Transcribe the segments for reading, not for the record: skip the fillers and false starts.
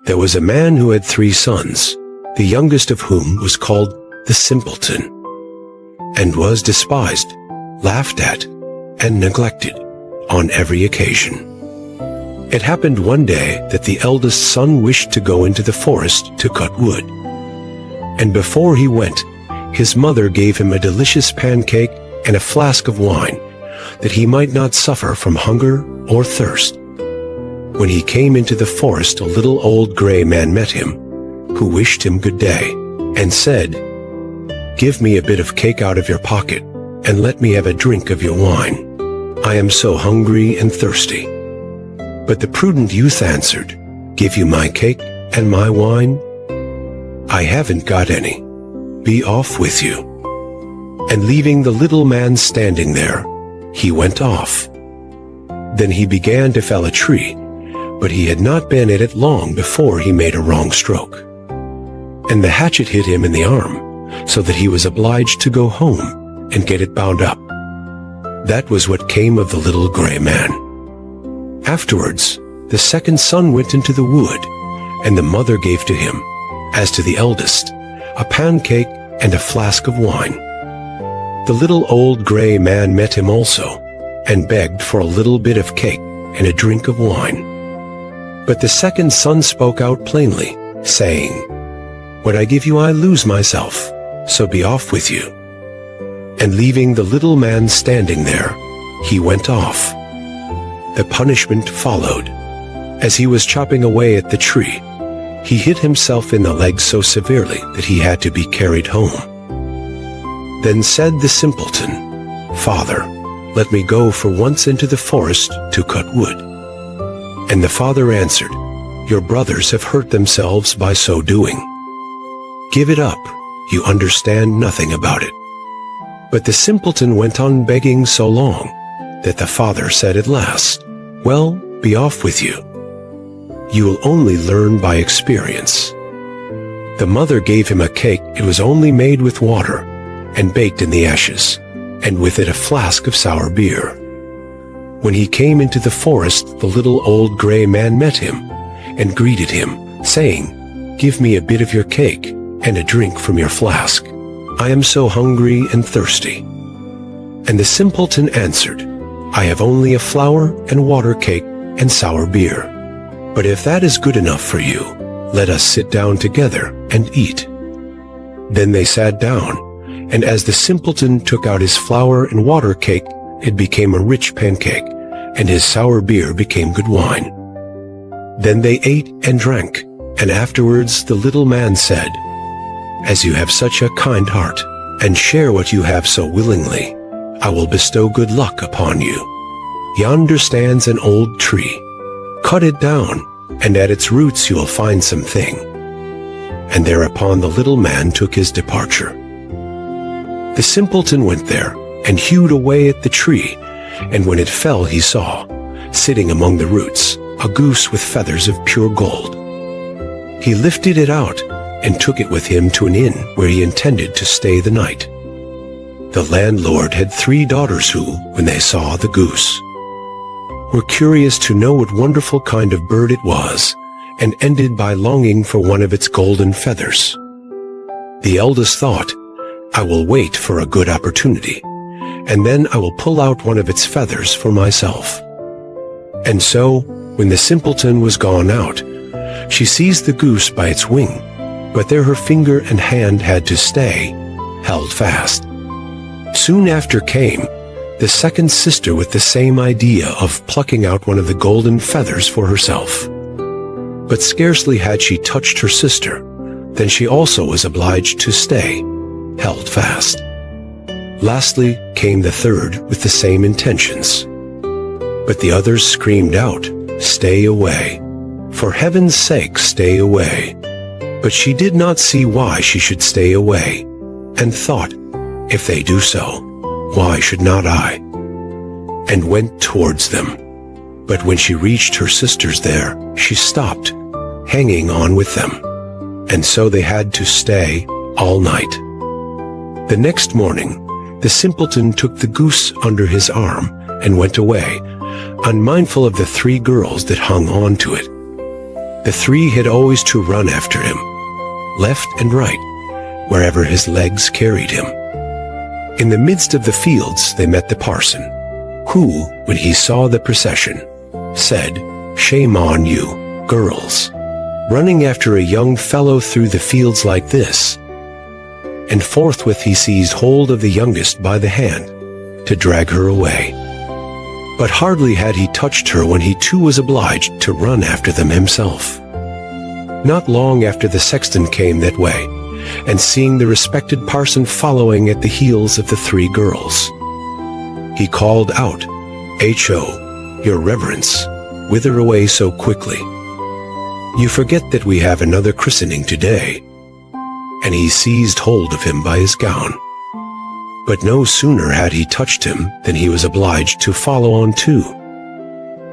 There was a man who had 3 sons, the youngest of whom was called the simpleton, and was despised, laughed at, and neglected on every occasion. It happened one day that the eldest son wished to go into the forest to cut wood. And before he went, his mother gave him a delicious pancake and a flask of wine, that he might not suffer from hunger or thirst. When he came into the forest, a little old gray man met him, who wished him good day, and said, "Give me a bit of cake out of your pocket, and let me have a drink of your wine. I am so hungry and thirsty." But the prudent youth answered, "Give you my cake and my wine? I haven't got any. Be off with you." And leaving the little man standing there, he went off. Then he began to fell a tree, but he had not been at it long before he made a wrong stroke. And the hatchet hit him in the arm, so that he was obliged to go home and get it bound up. That was what came of the little gray man. Afterwards, the second son went into the wood, and the mother gave to him, as to the eldest, a pancake and a flask of wine. The little old gray man met him also, and begged for a little bit of cake and a drink of wine. But the second son spoke out plainly, saying, "What I give you I lose myself, so be off with you." And leaving the little man standing there, he went off. The punishment followed. As he was chopping away at the tree, he hit himself in the leg so severely that he had to be carried home. Then said the simpleton, "Father, let me go for once into the forest to cut wood." And the father answered, "Your brothers have hurt themselves by so doing. Give it up, you understand nothing about it." But the simpleton went on begging so long that the father said at last, "Well, be off with you. You will only learn by experience." The mother gave him a cake. It was only made with water and baked in the ashes, and with it a flask of sour beer. When he came into the forest, the little old gray man met him and greeted him, saying, "Give me a bit of your cake and a drink from your flask. I am so hungry and thirsty." And the simpleton answered, "I have only a flour and water cake and sour beer. But if that is good enough for you, let us sit down together and eat." Then they sat down, and as the simpleton took out his flour and water cake, it became a rich pancake, and his sour beer became good wine. Then they ate and drank, and afterwards the little man said, "As you have such a kind heart, and share what you have so willingly, I will bestow good luck upon you. Yonder stands an old tree. Cut it down, and at its roots you will find something." And thereupon the little man took his departure. The simpleton went there, and hewed away at the tree, and when it fell he saw, sitting among the roots, a goose with feathers of pure gold. He lifted it out, and took it with him to an inn where he intended to stay the night. The landlord had 3 daughters who, when they saw the goose, were curious to know what wonderful kind of bird it was, and ended by longing for one of its golden feathers. The eldest thought, "I will wait for a good opportunity, and then I will pull out one of its feathers for myself." And so, when the simpleton was gone out, she seized the goose by its wing, but there her finger and hand had to stay, held fast. Soon after came the second sister with the same idea of plucking out one of the golden feathers for herself. But scarcely had she touched her sister, than she also was obliged to stay, held fast. Lastly came the third with the same intentions. But the others screamed out, "Stay away! For heaven's sake, stay away!" But she did not see why she should stay away, and thought, "If they do so, why should not I?" And went towards them. But when she reached her sisters there, she stopped, hanging on with them. And so they had to stay all night. The next morning, the simpleton took the goose under his arm and went away, unmindful of the 3 girls that hung on to it. The three had always to run after him, left and right, wherever his legs carried him. In the midst of the fields they met the parson, who, when he saw the procession, said, "Shame on you, girls, running after a young fellow through the fields like this." And forthwith he seized hold of the youngest by the hand, to drag her away. But hardly had he touched her when he too was obliged to run after them himself. Not long after the sexton came that way, and seeing the respected parson following at the heels of the three girls, he called out, "Ho, your reverence, whither away so quickly? You forget that we have another christening today." And he seized hold of him by his gown. But no sooner had he touched him than he was obliged to follow on too.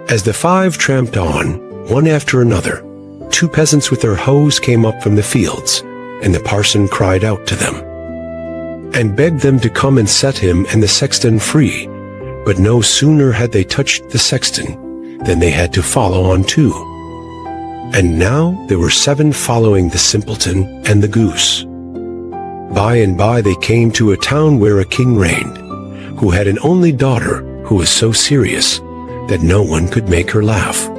As the five tramped on, one after another, two peasants with their hoes came up from the fields, and the parson cried out to them, and begged them to come and set him and the sexton free. But no sooner had they touched the sexton than they had to follow on too. And now there were 7 following the simpleton and the goose. By and by they came to a town where a king reigned, who had an only daughter who was so serious that no one could make her laugh.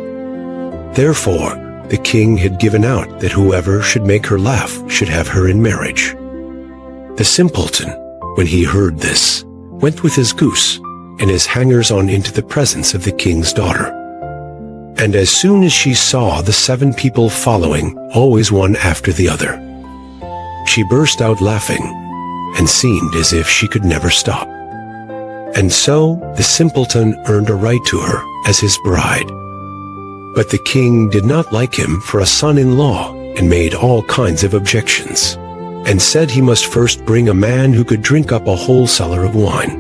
Therefore the king had given out that whoever should make her laugh should have her in marriage. The simpleton, when he heard this, went with his goose and his hangers-on into the presence of the king's daughter. And as soon as she saw the 7 people following, always one after the other, she burst out laughing, and seemed as if she could never stop. And so the simpleton earned a right to her as his bride. But the king did not like him for a son-in-law, and made all kinds of objections, and said he must first bring a man who could drink up a whole cellar of wine.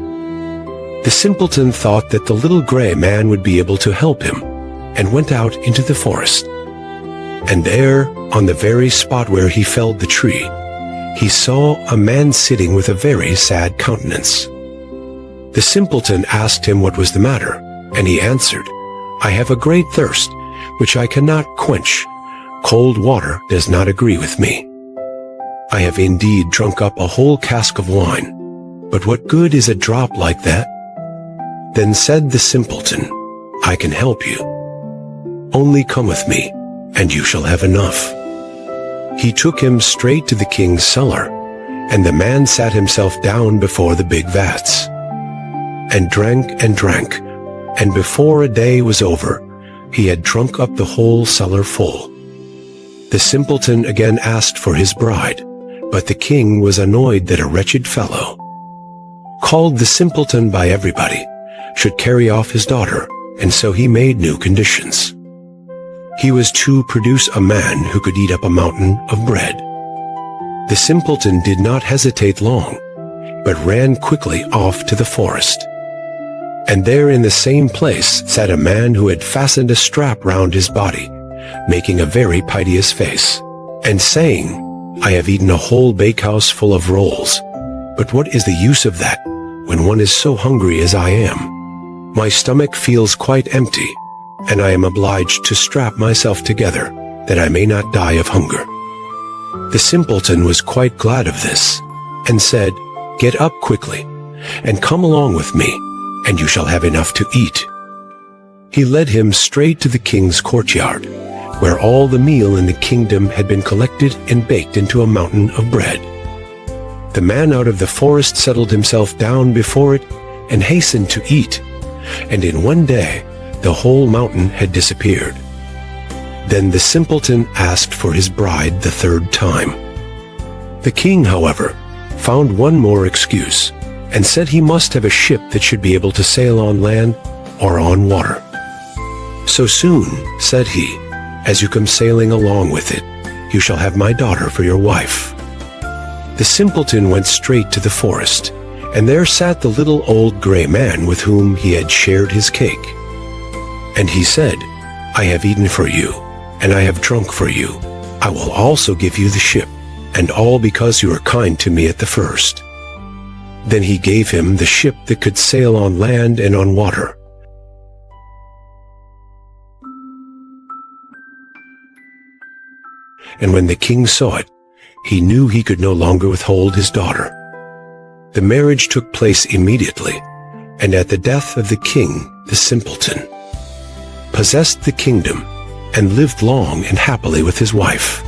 The simpleton thought that the little gray man would be able to help him, and went out into the forest. And there, on the very spot where he felled the tree, he saw a man sitting with a very sad countenance. The simpleton asked him what was the matter, and he answered, "I have a great thirst, which I cannot quench. Cold water does not agree with me. I have indeed drunk up a whole cask of wine, but what good is a drop like that?" Then said the simpleton, "I can help you. Only come with me, and you shall have enough." He took him straight to the king's cellar, and the man sat himself down before the big vats, and drank, and before a day was over, he had drunk up the whole cellar full. The simpleton again asked for his bride, but the king was annoyed that a wretched fellow, called the simpleton by everybody, should carry off his daughter, and so he made new conditions. He was to produce a man who could eat up a mountain of bread. The simpleton did not hesitate long, but ran quickly off to the forest. And there in the same place sat a man who had fastened a strap round his body, making a very piteous face, and saying, "I have eaten a whole bakehouse full of rolls, but what is the use of that when one is so hungry as I am? My stomach feels quite empty, and I am obliged to strap myself together, that I may not die of hunger." The simpleton was quite glad of this, and said, "Get up quickly, and come along with me, and you shall have enough to eat." He led him straight to the king's courtyard, where all the meal in the kingdom had been collected and baked into a mountain of bread. The man out of the forest settled himself down before it, and hastened to eat, and in one day the whole mountain had disappeared. Then the simpleton asked for his bride the 3rd time. The king, however, found one more excuse, and said he must have a ship that should be able to sail on land or on water. "So soon," said he, "as you come sailing along with it, you shall have my daughter for your wife." The simpleton went straight to the forest, and there sat the little old gray man with whom he had shared his cake. And he said, "I have eaten for you, and I have drunk for you. I will also give you the ship, and all because you were kind to me at the first." Then he gave him the ship that could sail on land and on water. and when the king saw it, he knew he could no longer withhold his daughter. The marriage took place immediately, and at the death of the king, the simpleton possessed the kingdom and lived long and happily with his wife.